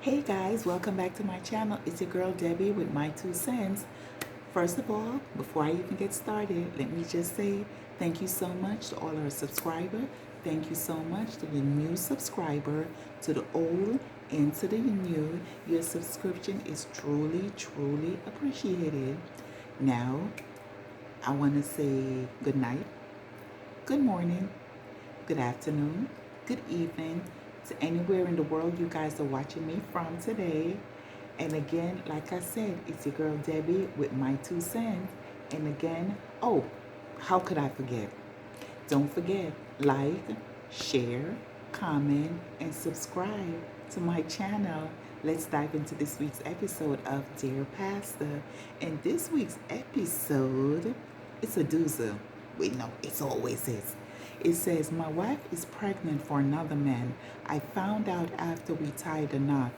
Hey guys, welcome back to my channel. It's your girl Debbie with my 2 cents. First of all, before I even get started, let me just say thank you so much to all our subscribers. Thank you so much to the new subscriber, to the old, and to the new. Your subscription is truly, truly appreciated. Now, I want to say good night, good morning, good afternoon, good evening to anywhere in the world you guys are watching me from today. And again, like I said, it's your girl Debbie with my 2 cents. And again, oh, how could I forget? Don't forget, like, share, comment, and subscribe to my channel. Let's dive into this week's episode of Dear Pastor. And this week's episode, it's a doozer. Wait, no, it's always is. It says, my wife is pregnant for another man. I found out after we tied a knot.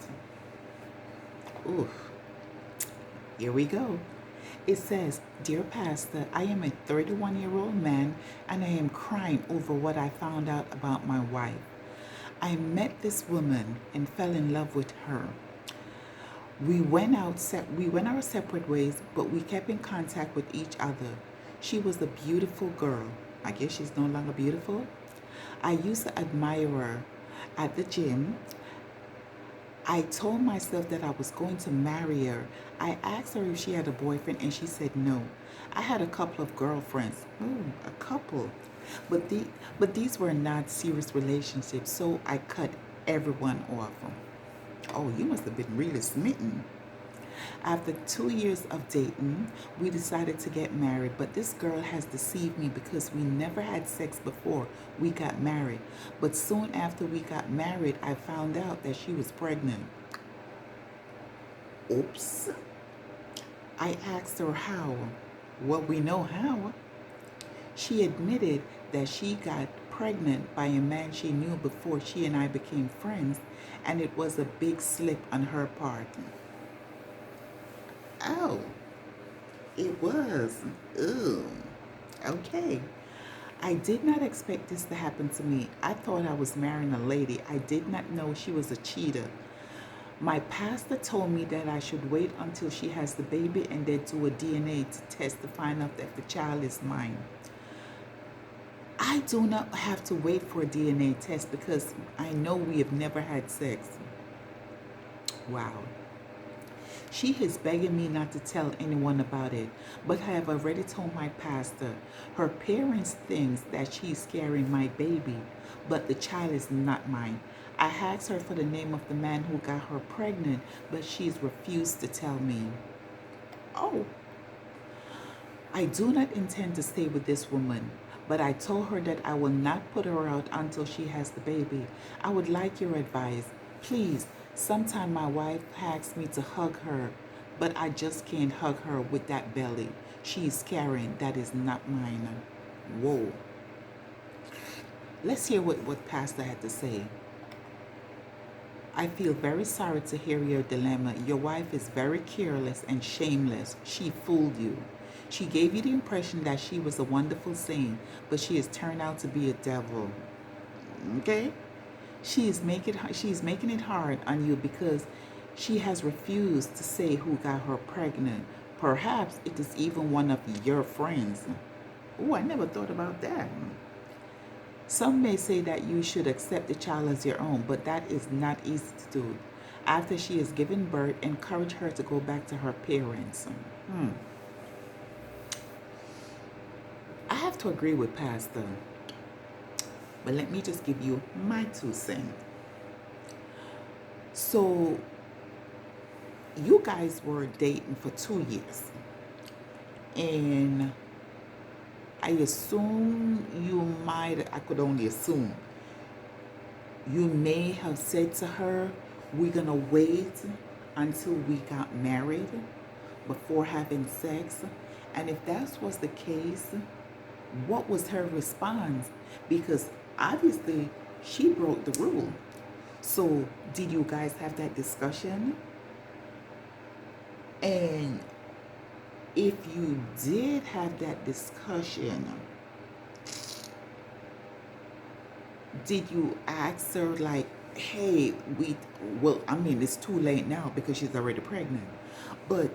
Oof. Here we go. It says, Dear Pastor, I am a 31-year-old man and I am crying over what I found out about my wife. I met this woman and fell in love with her. We went our separate ways, but we kept in contact with each other. She was a beautiful girl. I guess she's no longer beautiful. I used to admire her at the gym. I told myself that I was going to marry her. I asked her if she had a boyfriend and she said no. I had a couple of girlfriends. Ooh, a couple. But these were not serious relationships, so I cut everyone off. Oh, you must have been really smitten. After 2 years of dating, we decided to get married, but this girl has deceived me because we never had sex before we got married. But soon after we got married, I found out that she was pregnant. Oops. I asked her how. Well, we know how. She admitted that she got pregnant by a man she knew before she and I became friends, and it was a big slip on her part. Oh, it was. Ooh. Okay. I did not expect this to happen to me. I thought I was marrying a lady. I did not know she was a cheater. My pastor told me that I should wait until she has the baby and then do a DNA test to find out if the child is mine. I do not have to wait for a DNA test because I know we have never had sex. Wow. She is begging me not to tell anyone about it, but I have already told my pastor. Her parents think that she's carrying my baby, but the child is not mine. I asked her for the name of the man who got her pregnant, but she's refused to tell me. Oh. I do not intend to stay with this woman, but I told her that I will not put her out until she has the baby. I would like your advice. Please. Sometimes my wife asks me to hug her, but I just can't hug her with that belly she's carrying that is not mine. Whoa. Let's hear what Pastor had to say. I feel very sorry to hear your dilemma. Your wife is very careless and shameless. She fooled you. She gave you the impression that she was a wonderful saint, but she has turned out to be a devil. Okay? She's making it hard on you because she has refused to say who got her pregnant. Perhaps it is even one of your friends. Oh, I never thought about that. Some may say that you should accept the child as your own, but that is not easy to do. After she has given birth, encourage her to go back to her parents. I have to agree with Pastor. But let me just give you my 2 cents. So, you guys were dating for 2 years. And I assume I could only assume, you may have said to her, we're going to wait until we got married before having sex. And if that was the case, what was her response? Because obviously, she broke the rule. So, did you guys have that discussion? And if you did have that discussion, did you ask her, like, hey, well, I mean, it's too late now because she's already pregnant. But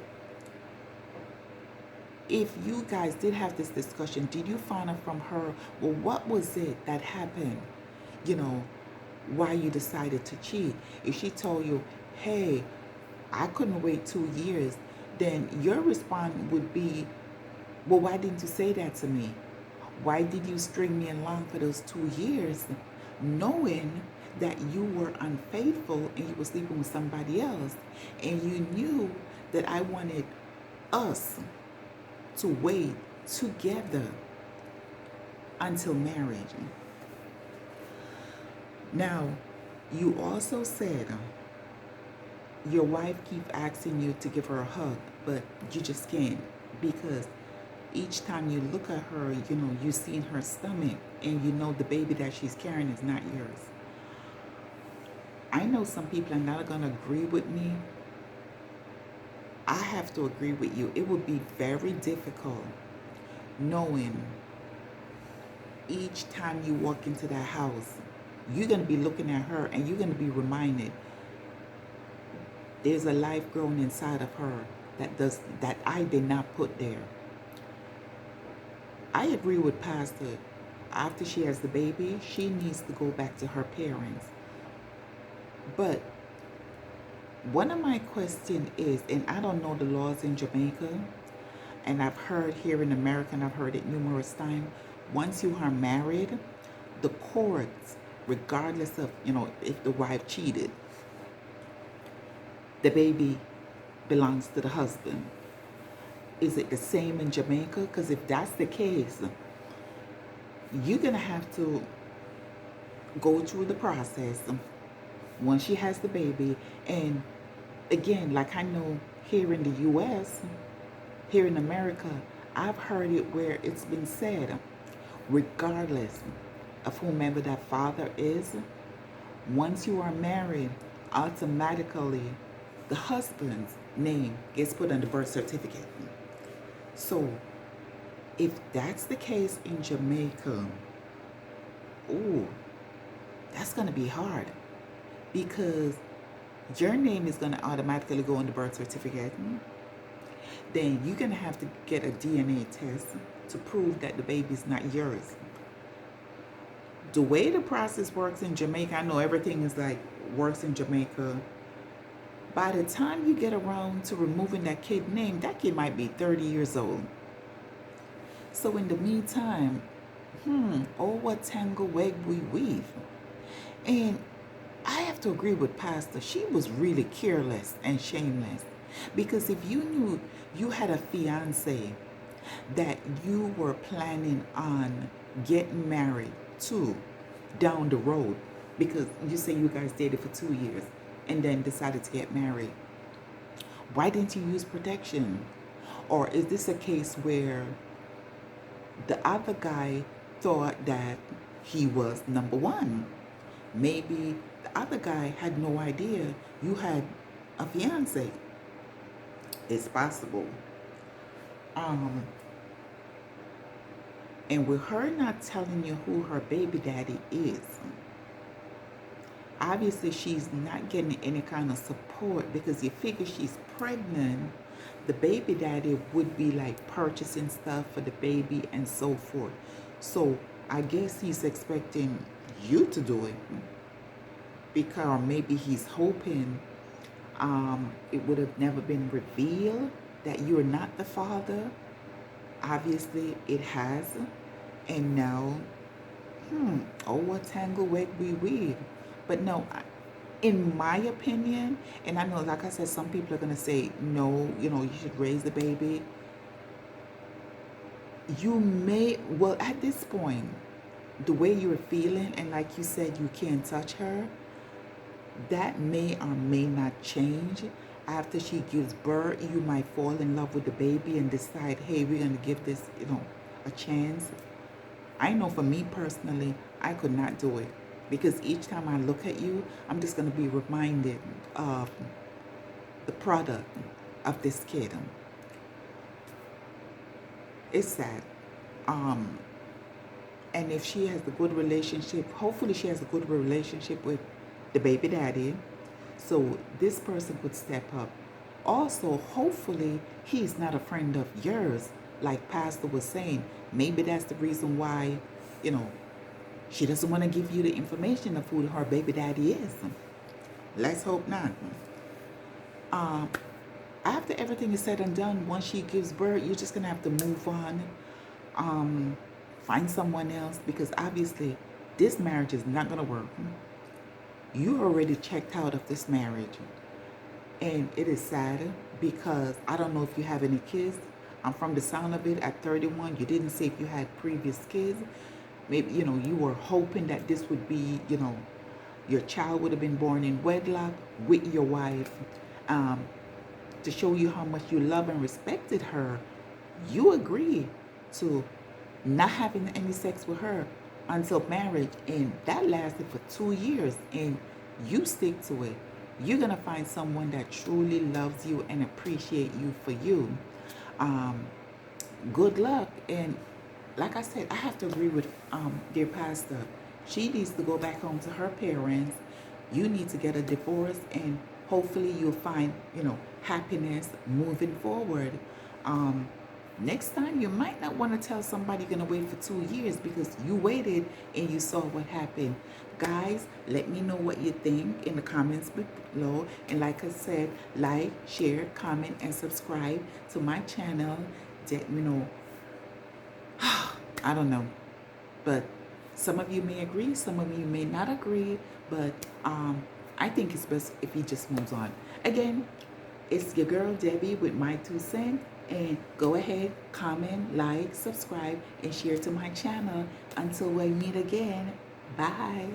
if you guys did have this discussion, did you find out from her, well, what was it that happened? You know, why you decided to cheat? If she told you, hey, I couldn't wait 2 years, then your response would be, well, why didn't you say that to me? Why did you string me along for those 2 years, knowing that you were unfaithful and you were sleeping with somebody else, and you knew that I wanted us to wait together until marriage? Now, you also said your wife keep asking you to give her a hug, but you just can't because each time you look at her, you know, you see in her stomach and you know the baby that she's carrying is not yours. I know some people are not going to agree with me. I have to agree with you. It would be very difficult knowing each time you walk into that house, you're going to be looking at her and you're going to be reminded there's a life growing inside of her that I did not put there. I agree with Pastor. After she has the baby, she needs to go back to her parents. But one of my questions is, and I don't know the laws in Jamaica, and I've heard here in America, and I've heard it numerous times, once you are married, the courts, regardless of, you know, if the wife cheated, the baby belongs to the husband. Is it the same in Jamaica? Because if that's the case, you're going to have to go through the process once she has the baby. And again, like I know here in the U.S., here in America, I've heard it where it's been said, regardless of whomever that father is, once you are married, automatically the husband's name gets put on the birth certificate. So if that's the case in Jamaica, ooh, that's going to be hard because your name is going to automatically go on the birth certificate. Then you're going to have to get a DNA test to prove that the baby's not yours. The way the process works in Jamaica, I know everything is like works in Jamaica. By the time you get around to removing that kid's name, that kid might be 30 years old. So in the meantime, oh, what tangle web we weave. And I have to agree with Pastor. She was really careless and shameless. Because if you knew you had a fiance that you were planning on getting married to down the road, because you say you guys dated for 2 years and then decided to get married, why didn't you use protection? Or is this a case where the other guy thought that he was number one? Maybe the other guy had no idea you had a fiance. It's possible. And with her not telling you who her baby daddy is, obviously she's not getting any kind of support, because you figure she's pregnant, the baby daddy would be like purchasing stuff for the baby and so forth. So I guess he's expecting you to do it, because maybe he's hoping it would have never been revealed that you're not the father. Obviously it has, and now oh, what tangle web we weave. But no, in my opinion, and I know, like I said, some people are going to say, no, you know, you should raise the baby. You may, well, at this point, the way you're feeling, and like you said, you can't touch her, that may or may not change. After she gives birth, you might fall in love with the baby and decide, hey, we're going to give this, you know, a chance. I know for me personally, I could not do it. Because each time I look at you, I'm just going to be reminded of the product of this kid. It's sad. And if she has a good relationship, hopefully she has a good relationship with the baby daddy, so this person could step up. Also, hopefully, he's not a friend of yours, like Pastor was saying. Maybe that's the reason why, you know, she doesn't want to give you the information of who her baby daddy is. Let's hope not. After everything is said and done, once she gives birth, you're just going to have to move on, find someone else, because obviously this marriage is not going to work. You already checked out of this marriage. And it is sad because I don't know if you have any kids. From the sound of it, at 31, you didn't say if you had previous kids. Maybe, you know, you were hoping that this would be, you know, your child would have been born in wedlock with your wife. To show you how much you love and respected her, you agree to not having any sex with her until marriage, and that lasted for 2 years, and you stick to it. You're gonna find someone that truly loves you and appreciate you for you. Good luck. And like I said, I have to agree with dear pastor. She needs to go back home to her parents. You need to get a divorce, and hopefully you'll find, you know, happiness moving forward. Next time, you might not want to tell somebody you're going to wait for 2 years because you waited and you saw what happened. Guys, let me know what you think in the comments below. And like I said, like, share, comment, and subscribe to my channel. That, you know, I don't know. But some of you may agree, some of you may not agree. But I think it's best if he just moves on. Again, it's your girl Debbie with my 2 cents. And go ahead, comment, like, subscribe, and share to my channel. Until we meet again, bye.